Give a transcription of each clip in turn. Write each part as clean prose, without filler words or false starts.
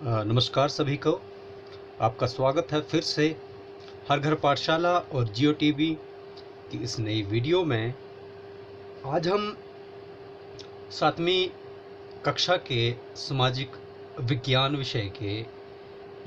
नमस्कार सभी को। आपका स्वागत है फिर से हर घर पाठशाला और जियो टीवी की इस नई वीडियो में। आज हम 7वीं कक्षा के सामाजिक विज्ञान विषय के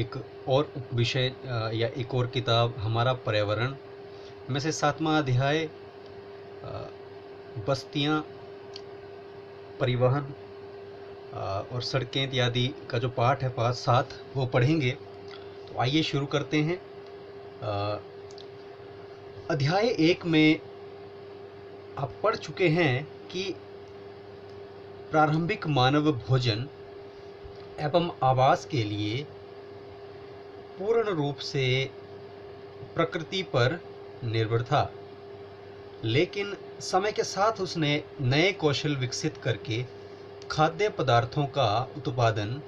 एक और विषय या एक और किताब हमारा पर्यावरण में से 7वां अध्याय बस्तियां, परिवहन और सड़कें इत्यादि का जो पाठ है पाठ 7 वो पढ़ेंगे। तो आइए शुरू करते हैं। अध्याय 1 में आप पढ़ चुके हैं कि प्रारंभिक मानव भोजन एवं आवास के लिए पूर्ण रूप से प्रकृति पर निर्भर था, लेकिन समय के साथ उसने नए कौशल विकसित करके खाद्य पदार्थों का उत्पादन,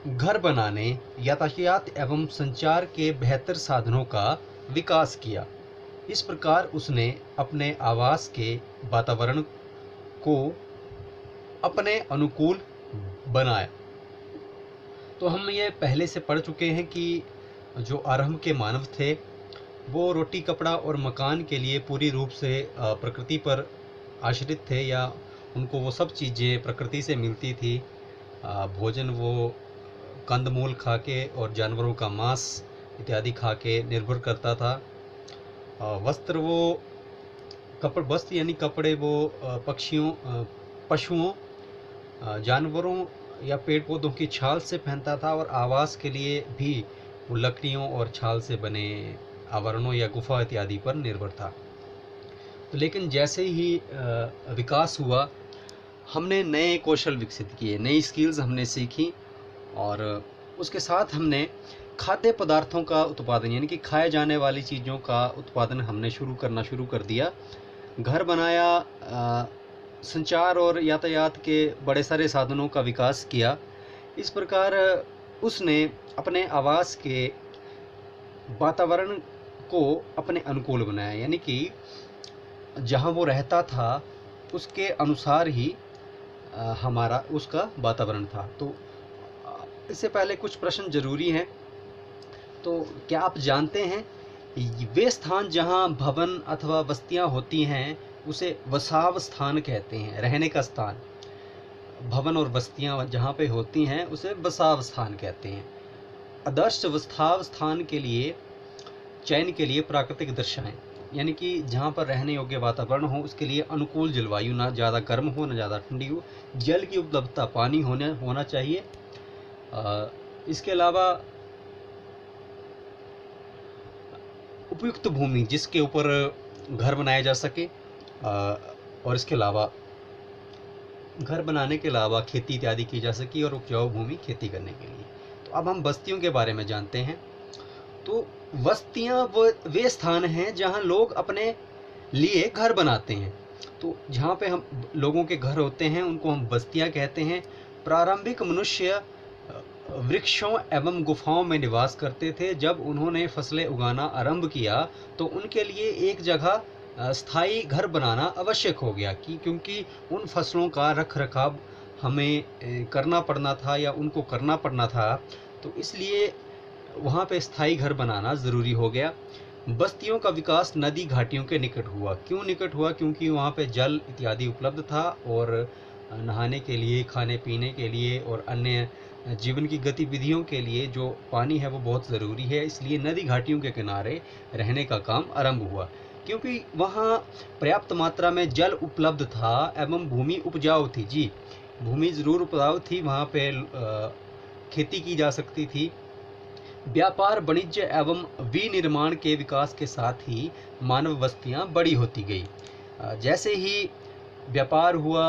घर बनाने, यातायात एवं संचार के बेहतर साधनों का विकास किया। इस प्रकार उसने अपने आवास के वातावरण को अपने अनुकूल बनाया। तो हम ये पहले से पढ़ चुके हैं कि जो आरंभ के मानव थे वो रोटी, कपड़ा और मकान के लिए पूरी रूप से प्रकृति पर आश्रित थे, या उनको वो सब चीज़ें प्रकृति से मिलती थी। भोजन वो कंदमूल खा के और जानवरों का मांस इत्यादि खा के निर्भर करता था। वस्त्र वो वस्त्र यानी कपड़े वो पक्षियों, पशुओं, जानवरों या पेड़ पौधों की छाल से पहनता था, और आवास के लिए भी वो लकड़ियों और छाल से बने आवरणों या गुफा इत्यादि पर निर्भर था। तो लेकिन जैसे ही विकास हुआ, हमने नए कौशल विकसित किए, नई स्किल्स हमने सीखी, और उसके साथ हमने खाद्य पदार्थों का उत्पादन यानी कि खाए जाने वाली चीज़ों का उत्पादन हमने करना शुरू कर दिया। घर बनाया, संचार और यातायात के बड़े सारे साधनों का विकास किया। इस प्रकार उसने अपने आवास के वातावरण को अपने अनुकूल बनाया, यानी कि जहाँ वो रहता था उसके अनुसार ही हमारा उसका वातावरण था। तो इससे पहले कुछ प्रश्न जरूरी हैं। तो क्या आप जानते हैं वे स्थान जहाँ भवन अथवा बस्तियाँ होती हैं उसे वसाव स्थान कहते हैं, रहने का स्थान। भवन और बस्तियाँ जहाँ पे होती हैं उसे वसाव स्थान कहते हैं। आदर्श वसाव स्थान के लिए चयन के लिए प्राकृतिक दर्शाएं, यानी कि जहाँ पर रहने योग्य वातावरण हो, उसके लिए अनुकूल जलवायु, ना ज़्यादा गर्म हो ना ज़्यादा ठंडी हो, जल की उपलब्धता, पानी होना चाहिए। इसके अलावा उपयुक्त भूमि जिसके ऊपर घर बनाया जा सके, और इसके अलावा घर बनाने के अलावा खेती इत्यादि की जा सके, और उपजाऊ भूमि खेती करने के लिए। तो अब हम बस्तियों के बारे में जानते हैं। तो बस्तियां वे स्थान हैं जहां लोग अपने लिए घर बनाते हैं। तो जहां पे हम लोगों के घर होते हैं उनको हम बस्तियां कहते हैं। प्रारंभिक मनुष्य वृक्षों एवं गुफाओं में निवास करते थे। जब उन्होंने फसलें उगाना आरंभ किया तो उनके लिए एक जगह स्थायी घर बनाना आवश्यक हो गया, क्योंकि उन फसलों का रख रखाव हमें करना पड़ना था या उनको करना पड़ना था, तो इसलिए वहाँ पे स्थायी घर बनाना ज़रूरी हो गया। बस्तियों का विकास नदी घाटियों के निकट हुआ। क्यों निकट हुआ? क्योंकि वहाँ पे जल इत्यादि उपलब्ध था, और नहाने के लिए, खाने पीने के लिए और अन्य जीवन की गतिविधियों के लिए जो पानी है वो बहुत ज़रूरी है। इसलिए नदी घाटियों के किनारे रहने का काम आरंभ हुआ, क्योंकि वहाँ पर्याप्त मात्रा में जल उपलब्ध था एवं भूमि उपजाऊ थी। जी, भूमि ज़रूर उपजाऊ थी, वहाँ पे खेती की जा सकती थी। व्यापार, वाणिज्य एवं विनिर्माण के विकास के साथ ही मानव बस्तियां बड़ी होती गई। जैसे ही व्यापार हुआ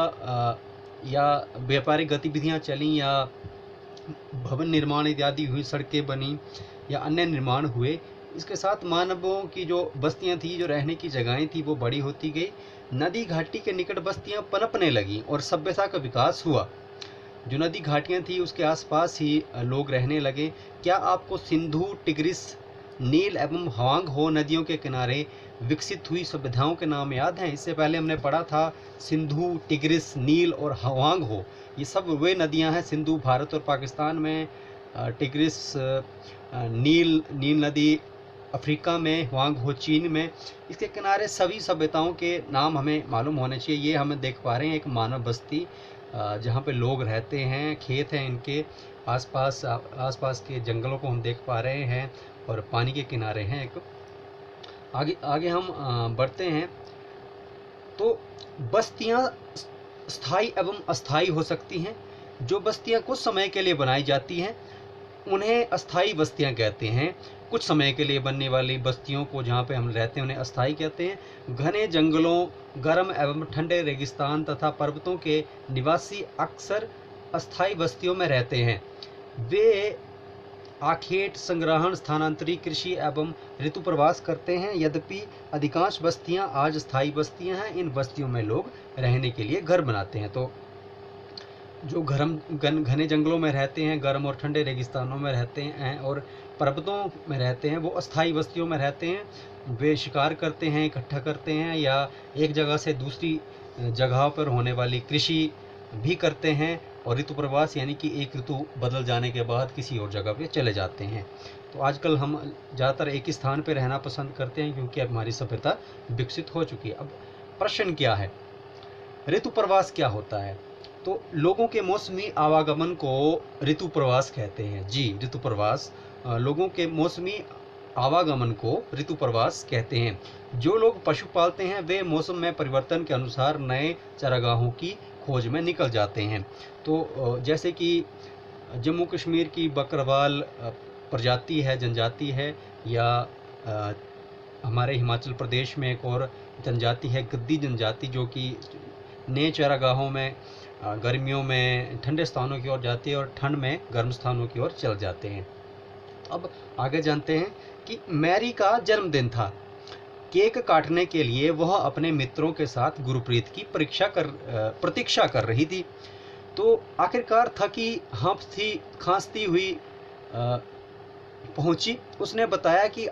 या व्यापारिक गतिविधियां चली या भवन निर्माण इत्यादि हुई, सड़कें बनी या अन्य निर्माण हुए, इसके साथ मानवों की जो बस्तियां थी, जो रहने की जगहें थी, वो बड़ी होती गई। नदी घाटी के निकट बस्तियां पनपने लगीं और सभ्यता का विकास हुआ। जो नदी घाटियाँ थी उसके आसपास ही लोग रहने लगे। क्या आपको सिंधु टिग्रिस नील एवं हवांग हो नदियों के किनारे विकसित हुई सभ्यताओं के नाम याद हैं? इससे पहले हमने पढ़ा था सिंधु, टिग्रिस, नील और हवांग हो, ये सब वे नदियां हैं। सिंधु भारत और पाकिस्तान में, टिग्रिस नील नदी अफ्रीका में, हवांग हो चीन में। इसके किनारे सभी सभ्यताओं के नाम हमें मालूम होने चाहिए। ये हम देख पा रहे हैं एक मानव बस्ती जहाँ पे लोग रहते हैं, खेत हैं इनके आसपास के जंगलों को हम देख पा रहे हैं और पानी के किनारे हैं। एक आगे आगे हम बढ़ते हैं। तो बस्तियां स्थायी एवं अस्थायी हो सकती हैं। जो बस्तियां कुछ समय के लिए बनाई जाती हैं उन्हें अस्थायी बस्तियां कहते हैं। कुछ समय के लिए बनने वाली बस्तियों को जहाँ पे हम रहते हैं उन्हें अस्थायी कहते हैं। घने जंगलों, गर्म एवं ठंडे रेगिस्तान तथा पर्वतों के निवासी अक्सर अस्थायी बस्तियों में रहते हैं। वे आखेट, संग्रहण, स्थानांतरी कृषि एवं ऋतु प्रवास करते हैं। यद्यपि अधिकांश बस्तियां आज स्थायी बस्तियां हैं। इन बस्तियों में लोग रहने के लिए घर बनाते हैं। तो जो घने जंगलों में रहते हैं, गर्म और ठंडे रेगिस्तानों में रहते हैं और पर्वतों में रहते हैं, वो अस्थायी बस्तियों में रहते हैं। वे शिकार करते हैं, इकट्ठा करते हैं या एक जगह से दूसरी जगह पर होने वाली कृषि भी करते हैं और ऋतु प्रवास यानी कि एक ऋतु बदल जाने के बाद किसी और जगह पे चले जाते हैं। तो आजकल हम ज़्यादातर एक ही स्थान पे रहना पसंद करते हैं क्योंकि अब हमारी सभ्यता विकसित हो चुकी है। अब प्रश्न क्या है, ऋतु प्रवास क्या होता है? तो लोगों के मौसमी आवागमन को ऋतु प्रवास कहते हैं। जी, ऋतु प्रवास, लोगों के मौसमी आवागमन को ऋतु प्रवास कहते हैं। जो लोग पशु पालते हैं वे मौसम में परिवर्तन के अनुसार नए चारागाहों की खोज में निकल जाते हैं। तो जैसे कि जम्मू कश्मीर की बकरवाल प्रजाति है, जनजाति है, या हमारे हिमाचल प्रदेश में एक और जनजाति है गद्दी जनजाति, जो कि नए चारागाहों में गर्मियों में ठंडे स्थानों की ओर जाती है और ठंड में गर्म स्थानों की ओर चल जाते हैं। अब आगे जानते हैं कि मैरी का जन्मदिन था। केक काटने के लिए वह अपने मित्रों के साथ गुरप्रीत की प्रतीक्षा कर रही थी। तो आखिरकार थकी, हाँफती, खांसती हुई पहुंची। उसने बताया कि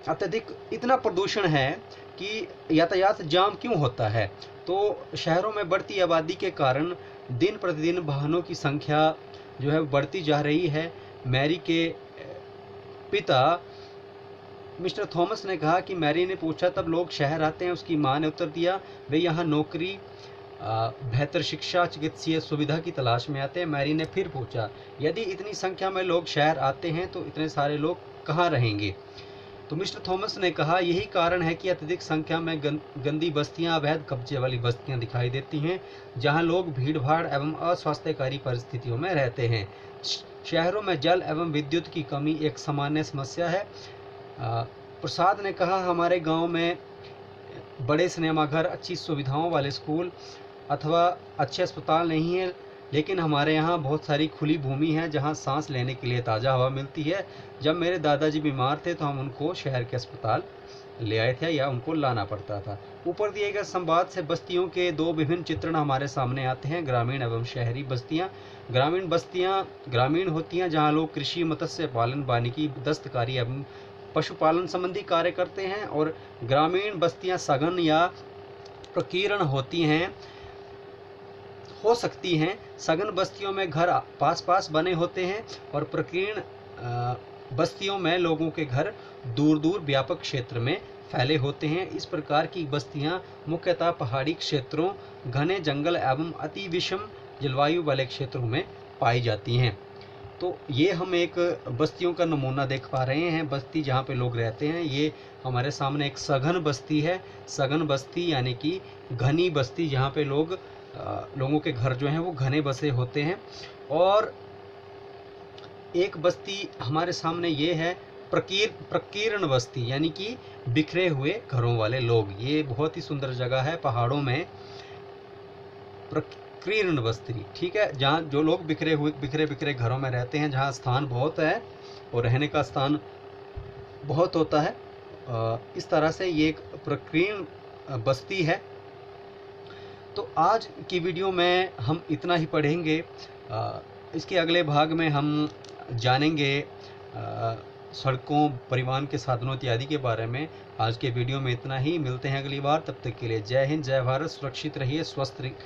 अत्यधिक इतना प्रदूषण है कि यातायात जाम क्यों होता है। तो शहरों में बढ़ती आबादी के कारण दिन प्रतिदिन वाहनों की संख्या जो है बढ़ती जा रही है। मैरी के पिता मिस्टर थॉमस ने कहा कि मैरी ने पूछा तब लोग शहर आते हैं। उसकी मां ने उत्तर दिया वे यहाँ नौकरी, बेहतर शिक्षा, चिकित्सीय सुविधा की तलाश में आते हैं। मैरी ने फिर पूछा यदि इतनी संख्या में लोग शहर आते हैं तो इतने सारे लोग कहाँ रहेंगे? तो मिस्टर थॉमस ने कहा यही कारण है कि अत्यधिक संख्या में गंदी बस्तियां, अवैध कब्जे वाली बस्तियां दिखाई देती हैं जहां लोग भीड़-भाड़ एवं अस्वास्थ्यकारी परिस्थितियों में रहते हैं। शहरों में जल एवं विद्युत की कमी एक सामान्य समस्या है। प्रसाद ने कहा हमारे गांव में बड़े सिनेमाघर, अच्छी सुविधाओं वाले स्कूल अथवा अच्छे अस्पताल नहीं है, लेकिन हमारे यहाँ बहुत सारी खुली भूमि है जहाँ सांस लेने के लिए ताज़ा हवा मिलती है। जब मेरे दादाजी बीमार थे तो हम उनको शहर के अस्पताल ले आए थे या उनको लाना पड़ता था। ऊपर दिए गए संवाद से बस्तियों के दो विभिन्न चित्रण हमारे सामने आते हैं, ग्रामीण एवं शहरी बस्तियाँ। ग्रामीण बस्तियाँ ग्रामीण होती हैं जहाँ लोग कृषि, मत्स्य पालन, वानिकी, दस्तकारी एवं पशुपालन संबंधी कार्य करते हैं, और ग्रामीण बस्तियाँ सघन या प्रकीर्ण हो सकती हैं। सघन बस्तियों में घर पास पास बने होते हैं और प्रकीर्ण बस्तियों में लोगों के घर दूर दूर व्यापक क्षेत्र में फैले होते हैं। इस प्रकार की बस्तियां मुख्यतः पहाड़ी क्षेत्रों, घने जंगल एवं अति विषम जलवायु वाले क्षेत्रों में पाई जाती हैं। तो ये हम एक बस्तियों का नमूना देख पा रहे हैं। बस्ती जहाँ पे लोग रहते हैं, ये हमारे सामने एक सघन बस्ती है। सघन बस्ती यानी कि घनी बस्ती जहाँ पे लोगों के घर जो हैं वो घने बसे होते हैं। और एक बस्ती हमारे सामने ये है प्रकीर्ण बस्ती, यानी कि बिखरे हुए घरों वाले लोग। ये बहुत ही सुंदर जगह है पहाड़ों में, प्रकीर्ण बस्ती, ठीक है, जहाँ जो लोग बिखरे घरों में रहते हैं, जहाँ स्थान बहुत है और रहने का स्थान बहुत होता है। इस तरह से ये एक प्रकीर्ण बस्ती है। तो आज की वीडियो में हम इतना ही पढ़ेंगे। इसके अगले भाग में हम जानेंगे सड़कों, परिवहन के साधनों इत्यादि के बारे में। आज के वीडियो में इतना ही, मिलते हैं अगली बार। तब तक के लिए जय हिंद, जय भारत। सुरक्षित रहिए, स्वस्थ रहिए।